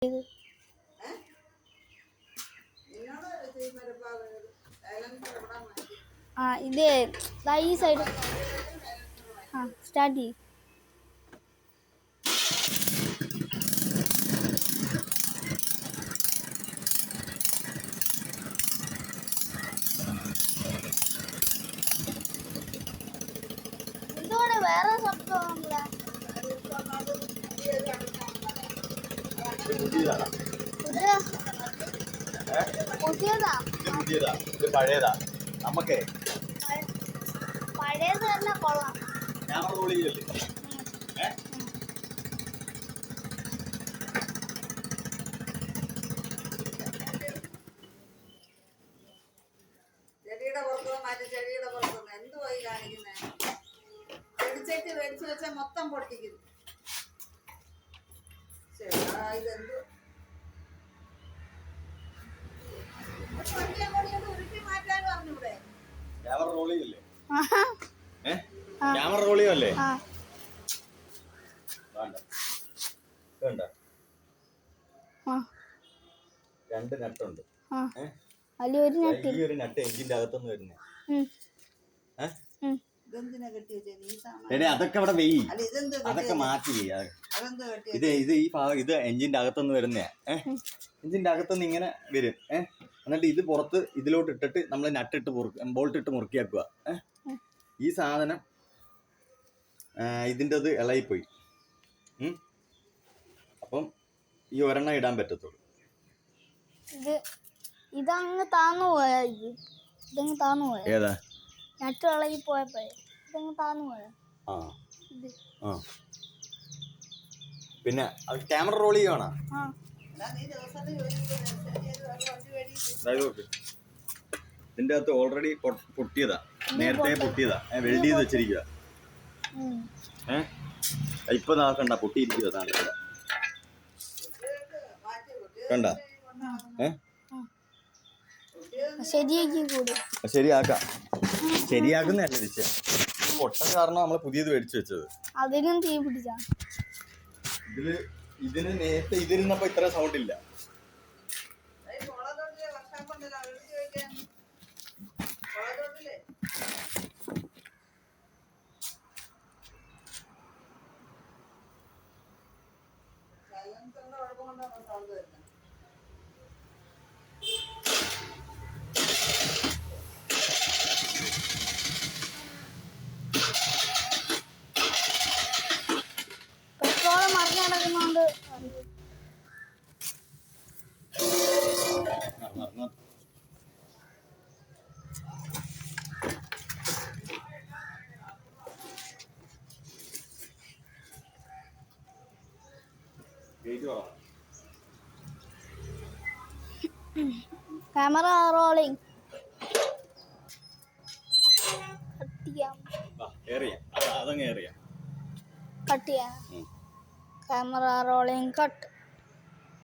ഇത് ഈ side start ചെയ്യും. എന്തുകൊണ്ട് വേറെ ശബ്ദമാണല്ല? പഴയതാ നമുക്കേ പഴയത് തന്നെ കൊള്ളാം. ക്യാമറ റോൾ ചെയ്യല്ലേ? ചെടിയുടെ പുറത്തോ മറ്റു ചെടിയുടെ പുറത്തോ എന്തുവായി കാണിക്കുന്നേ? ചെടിച്ചട്ടി മേടിച്ചു വെച്ചാൽ മൊത്തം പൊട്ടിക്കുന്നു. ഇതെന്തു ഉരുട്ടി മാറ്റാൻ പറഞ്ഞൂടെ? ക്യാമറ റോൾ ചെയ്യല്ലേ? ക്യാമറ റോൾ ചെയ്യല്ലേ? രണ്ട് നട്ടുണ്ട്. ഈ ഒരു നട്ട് എഞ്ചിന്റെ അകത്തൊന്ന് വരുന്നേ. അതൊക്കെ അവിടെ വെയ്, അതൊക്കെ മാറ്റി ഇത് ഈ ഭാഗം ഇത് എഞ്ചിന്റെ അകത്തൊന്ന് വരുന്നേ. എഞ്ചിന്റെ അകത്തൊന്ന് ഇങ്ങനെ വരും. എന്നിട്ട് ഇത് പുറത്ത് ഇതിലോട്ട് ഇട്ടിട്ട് നമ്മൾ നട്ടിട്ട് ബോൾട്ട് ഇട്ട് മുറുക്കിയാക്കുക. ഈ സാധനം ഇതിൻ്റെ അത് ഇളകിപ്പോയി. അപ്പം ഈ ഒരെണ്ണം ഇടാൻ പറ്റത്തുള്ളൂ. ഇതങ്ങ് താന്നു പോയാ? ഇതങ്ങ് താന്നു പോയാ? ഏതാ നട്ട് ഇളകി പോയപ്പോ ഇതങ്ങ് താന്നു പോയാ? പിന്നെ ക്യാമറ റോൾ ചെയ്യണോ? ഇതിന്റെ അകത്ത് ഓൾറെഡി പൊട്ടിയതാ, നേരത്തെ പൊട്ടിയതാ, വെൽഡ് ചെയ്ത് വെച്ചിരിക്കുക. ഇപ്പൊ കണ്ട പൊട്ടിയിരിക്കുക. കണ്ട ശരിയാക്കാം. ശരിയാക്കുന്നതല്ല വിഷയം. പൊട്ട കാരണം നമ്മള് പുതിയത് മേടിച്ചു വെച്ചത്. അതിനും തീ പിടിച്ച ഇതിന് നേരത്തെ ഇതിരുന്നപ്പോ ഇത്ര സൗണ്ട് ഇല്ല. പെട്രോള് മറിഞ്ഞു നടക്കുന്നോണ്ട് ക്യാമറ റോളിംഗ്. കട്ട് ചെയ്യാം. Camera rolling cut.